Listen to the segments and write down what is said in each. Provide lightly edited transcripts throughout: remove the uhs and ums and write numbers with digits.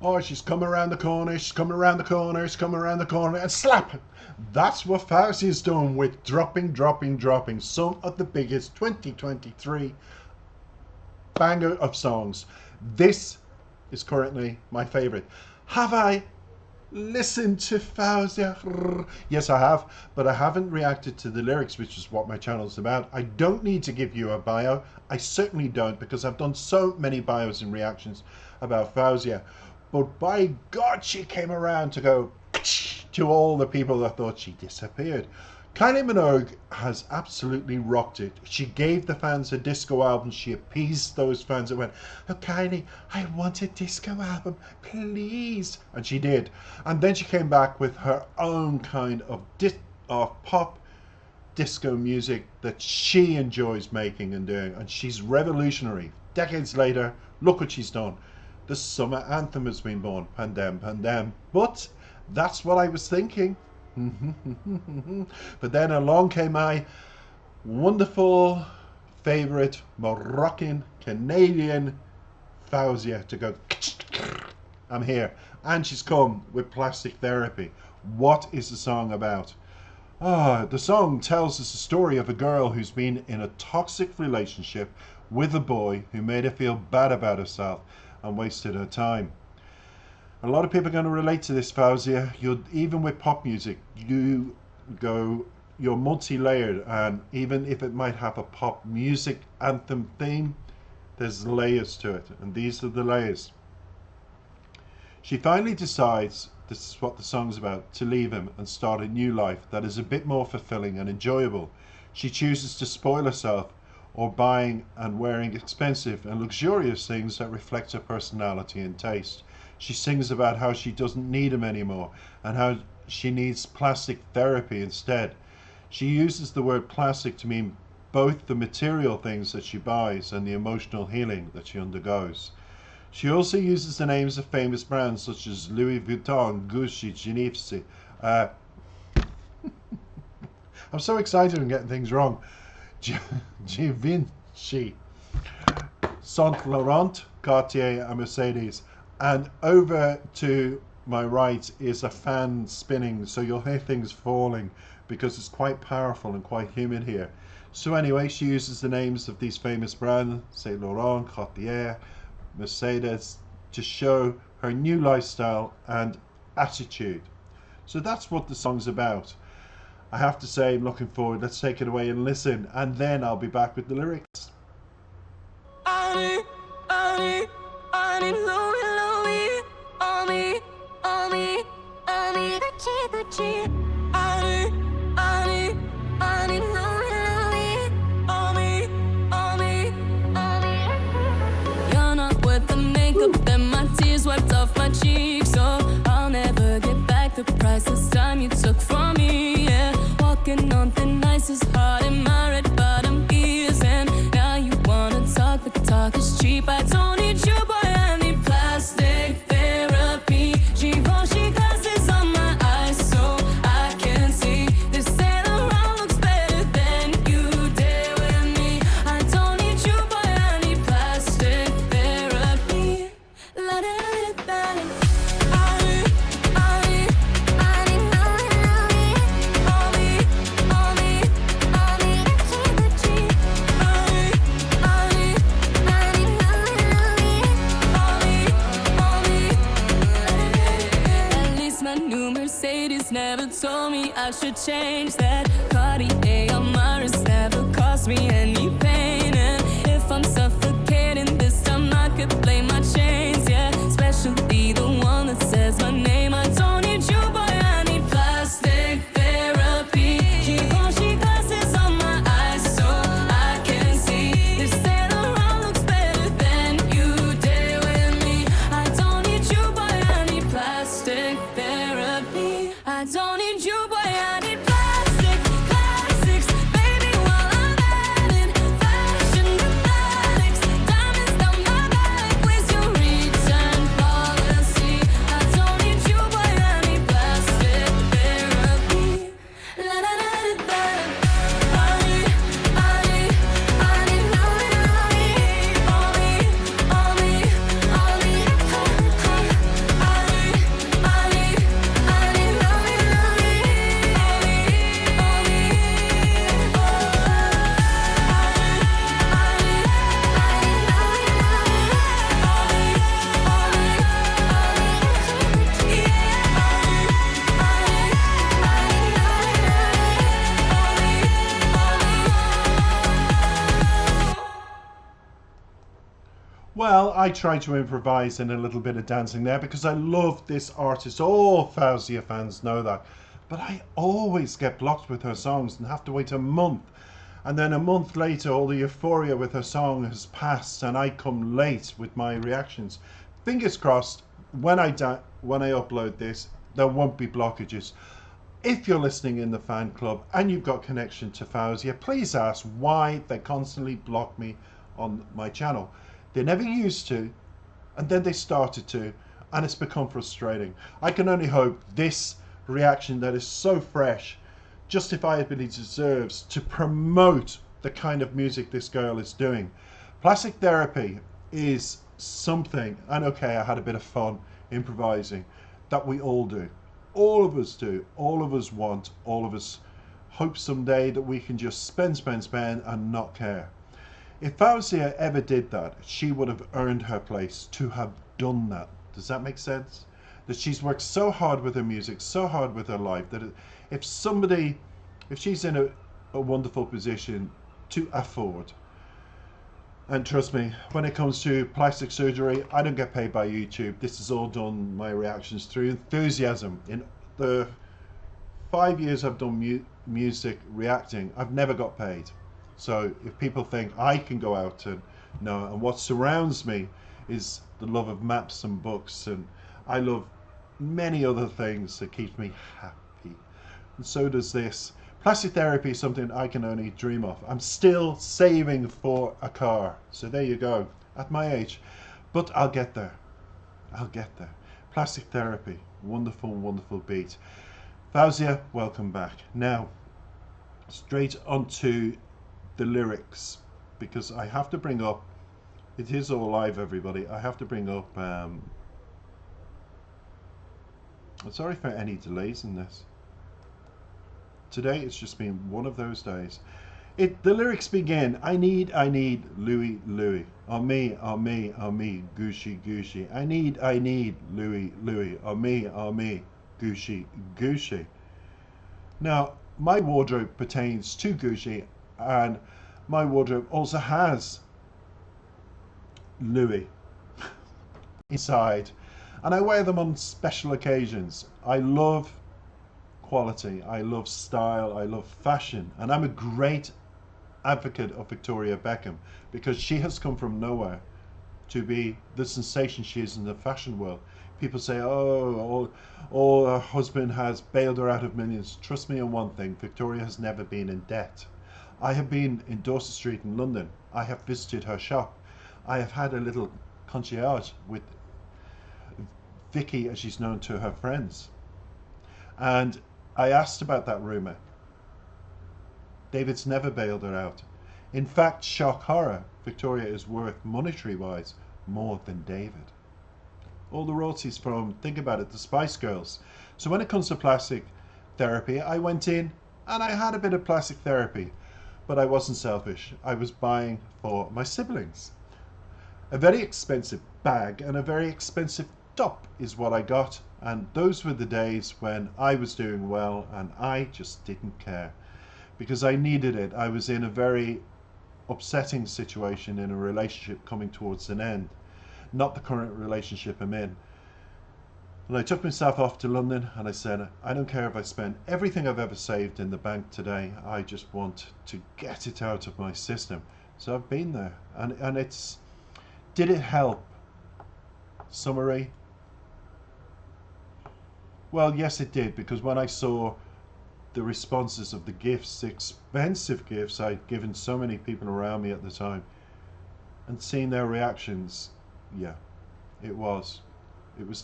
Oh, she's coming around the corner, she's coming around the corner, she's coming around the corner, and slap! That's what Fauzia's done with dropping some of the biggest 2023 banger of songs. This is currently my favorite. Have I listened to Faouzia? Yes, I have, but I haven't reacted to the lyrics, which is what my channel is about. I don't need to give you a bio. I certainly don't, because I've done so many bios and reactions about Faouzia. But by God, she came around to go to all the people that thought she disappeared. Kylie Minogue has absolutely rocked it. She gave the fans a disco album. She appeased those fans that went, "Oh, Kylie, I want a disco album, please." And she did. And then she came back with her own kind of pop disco music that she enjoys making and doing. And she's revolutionary. Decades later, look what she's done. The summer anthem has been born. Pandem, pandem. But that's what I was thinking. But then along came my wonderful favorite Moroccan Canadian Faouzia to go, I'm here. And she's come with Plastic Therapy. What is the song about? The song tells us the story of a girl who's been in a toxic relationship with a boy who made her feel bad about herself and wasted her time. A lot of people are going to relate to this, Faouzia. Even with pop music, you're multi-layered, and even if it might have a pop music anthem theme, there's layers to it, and these are the layers. She finally decides, this is what the song's about, to leave him and start a new life that is a bit more fulfilling and enjoyable. She chooses to spoil herself or buying and wearing expensive and luxurious things that reflect her personality and taste. She sings about how she doesn't need him anymore and how she needs plastic therapy instead. She uses the word plastic to mean both the material things that she buys and the emotional healing that she undergoes. She also uses the names of famous brands such as Louis Vuitton, Gucci, Givenchy. I'm so excited I'm getting things wrong. Givenchy, Saint Laurent, Cartier, and Mercedes. And over to my right is a fan spinning, so you'll hear things falling because it's quite powerful and quite humid here. So anyway, she uses the names of these famous brands, Saint Laurent, Cartier, Mercedes, to show her new lifestyle and attitude. So that's what the song's about. I have to say, I'm looking forward. Let's take it away and listen, and then I'll be back with the lyrics. You're not worth the makeup, then my tears wiped off my cheeks. So I'll never get back the priceless time you took from me. Yeah, walking on thin ice is hard in my red bottom ears, and now you wanna talk, but talk is cheap. I don't need you, boy, I need plastic therapy. Givenchy glasses on my eyes so I can see. This Saint Laurent looks better than you dare with me. I don't need you, boy, I need plastic therapy. La da da da da. Mercedes never told me I should change that. Cartier on my wrist never cost me any pain. And if I'm suffocating this time, I could blame my chains. Yeah, especially the one that says my name. I don't need you, boy, I need plastic therapy. Givenchy glasses on my eyes so I can see. This Saint Laurent looks better than you dare with me. I don't need you, boy, I need plastic therapy. I don't need you, boy, I need plastic classics. Baby, while I'm at it, Well, I try to improvise in a little bit of dancing there because I love this artist. All Faouzia fans know that. But I always get blocked with her songs and have to wait a month. And then a month later, all the euphoria with her song has passed and I come late with my reactions. Fingers crossed, when I upload this, there won't be blockages. If you're listening in the fan club and you've got connection to Faouzia, please ask why they constantly block me on my channel. They never used to, and then they started to, and it's become frustrating. I can only hope this reaction that is so fresh justifiably deserves to promote the kind of music this girl is doing. Plastic Therapy is something, and okay, I had a bit of fun improvising, that we all do. All of us do. All of us want. All of us hope someday that we can just spend and not care. If Faouzia ever did that, she would have earned her place to have done that. Does that make sense? That she's worked so hard with her music, so hard with her life, that if she's in a wonderful position to afford, and trust me, when it comes to plastic surgery, I don't get paid by YouTube. This is all done, my reactions, through enthusiasm. In the 5 years I've done music reacting, I've never got paid. So if people think I can go out and no, and what surrounds me is the love of maps and books, and I love many other things that keep me happy. And so does this. Plastic Therapy is something I can only dream of. I'm still saving for a car. So there you go, at my age. But I'll get there. I'll get there. Plastic Therapy, wonderful, wonderful beat. Faouzia, welcome back. Now, straight onto the lyrics, because I have to bring up, it is all live everybody, I have to bring up, I'm sorry for any delays in this. Today it's just been one of those days. The lyrics begin, I need, Louis, Louis, on me, Gucci, Gucci. I need, Louis, Louis, on me, Gucci, Gucci. Now, my wardrobe pertains to Gucci, and my wardrobe also has Louis inside, and I wear them on special occasions. I love quality, I love style, I love fashion, and I'm a great advocate of Victoria Beckham because she has come from nowhere to be the sensation she is in the fashion world. People say, oh, her husband has bailed her out of millions. Trust me on one thing, Victoria has never been in debt. I have been in Dorset Street in London. I have visited her shop. I have had a little concierge with Vicky, as she's known to her friends. And I asked about that rumour. David's never bailed her out. In fact, shock horror, Victoria is worth, monetary-wise, more than David. All the royalties from, think about it, the Spice Girls. So when it comes to plastic therapy, I went in and I had a bit of plastic therapy. But I wasn't selfish. I was buying for my siblings. A very expensive bag and a very expensive top is what I got. And those were the days when I was doing well and I just didn't care. Because I needed it. I was in a very upsetting situation in a relationship coming towards an end. Not the current relationship I'm in. And I took myself off to London and I said, I don't care if I spend everything I've ever saved in the bank today. I just want to get it out of my system. So I've been there. And it's, did it help? Summary? Well, yes, it did. Because when I saw the responses of the gifts, the expensive gifts I'd given so many people around me at the time, and seeing their reactions, yeah, it was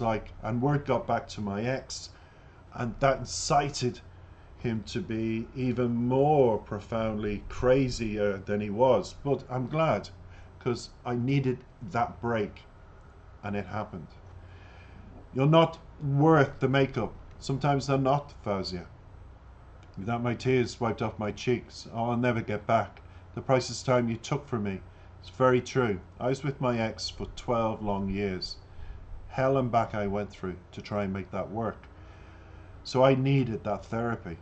like, and word got back to my ex, and that incited him to be even more profoundly crazier than he was. But I'm glad, because I needed that break, and it happened. You're not worth the makeup. Sometimes they're not, Faouzia. Without my tears wiped off my cheeks, I'll never get back. The priceless time you took from me. It's very true. I was with my ex for 12 long years. Hell and back I went through to try and make that work. So I needed that therapy.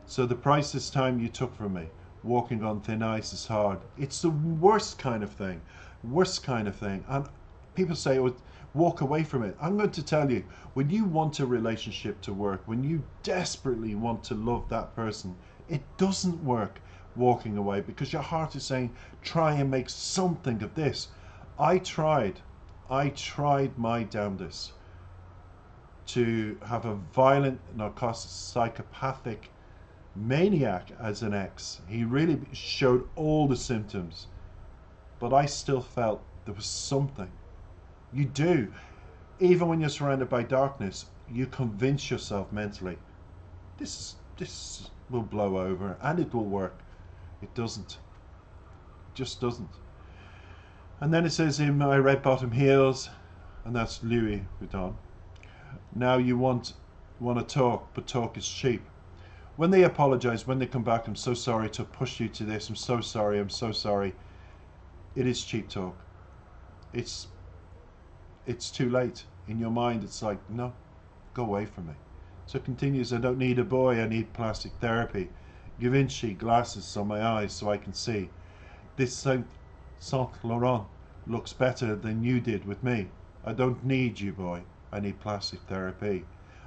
So the priceless time you took from me, walking on thin ice is hard. It's the worst kind of thing. worst kind of thing. And people say, oh, walk away from it. I'm going to tell you, when you want a relationship to work, when you desperately want to love that person, it doesn't work walking away, because your heart is saying, try and make something of this. I tried my damnedest to have a violent, narcotic, psychopathic maniac as an ex. He really showed all the symptoms, but I still felt there was something. You do. Even when you're surrounded by darkness, you convince yourself mentally, this will blow over and it will work. It doesn't. It just doesn't. And then it says in my red bottom heels, and that's Louis Vuitton. Now you want to talk, but talk is cheap. When they apologize, when they come back, I'm so sorry to push you to this. I'm so sorry. I'm so sorry. It is cheap talk. It's too late. In your mind, it's like, no, go away from me. So it continues, I don't need a boy, I need plastic therapy. Givenchy glasses on my eyes so I can see. This Saint Laurent looks better than you did with me. I don't need you, boy. I need plastic therapy.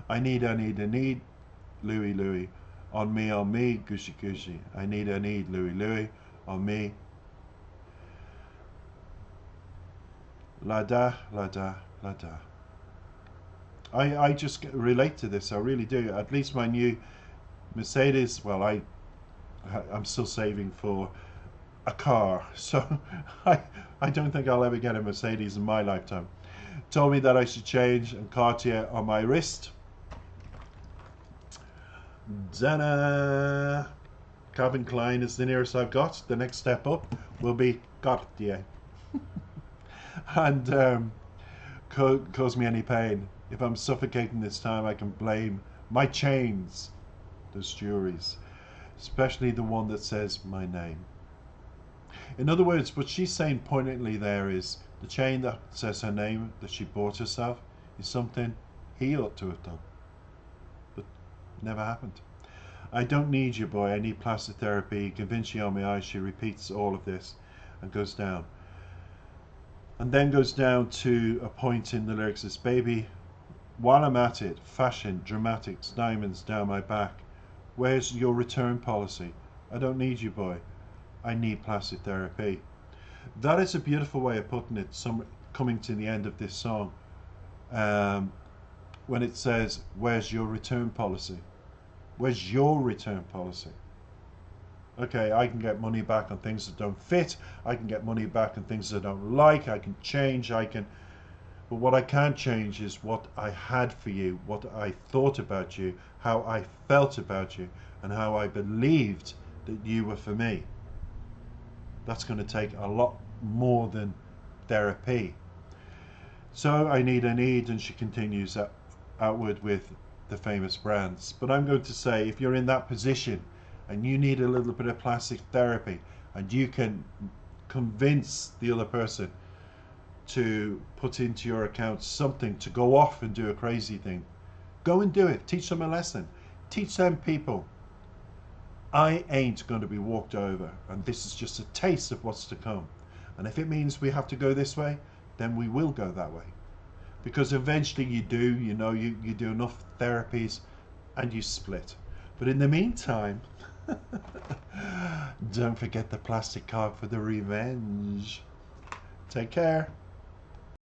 I need, Louis. On me, Gucci. I need, Louis, on me. La da. I just relate to this, I really do. At least my new Mercedes, well, I'm still saving for a car, so I don't think I'll ever get a Mercedes in my lifetime. Told me that I should change, and Cartier on my wrist. Zana. Calvin Klein is the nearest I've got. The next step up will be Cartier. And cause me any pain. If I'm suffocating this time, I can blame my chains, those jewelries, especially the one that says my name. In other words, what she's saying poignantly there is the chain that says her name that she bought herself is something he ought to have done, but never happened. I don't need you, boy. I need plastic therapy. Givenchy on my eyes. She repeats all of this and goes down. And then goes down to a point in the lyrics, this baby, while I'm at it, fashion, dramatics, diamonds down my back. Where's your return policy? I don't need you, boy. I need plastic therapy. That is a beautiful way of putting it, coming to the end of this song. When it says, where's your return policy? Where's your return policy? Okay, I can get money back on things that don't fit. I can get money back on things that I don't like. I can change. But what I can't change is what I had for you, what I thought about you, how I felt about you, and how I believed that you were for me. That's going to take a lot more than therapy. So I need, and she continues outward with the famous brands. But I'm going to say, if you're in that position, and you need a little bit of plastic therapy, and you can convince the other person to put into your account something to go off and do a crazy thing, go and do it. Teach them a lesson. Teach them, people, I ain't going to be walked over, and this is just a taste of what's to come. And if it means we have to go this way, then we will go that way. Because eventually you do, you do enough therapies and you split. But in the meantime, don't forget the plastic card for the revenge. Take care.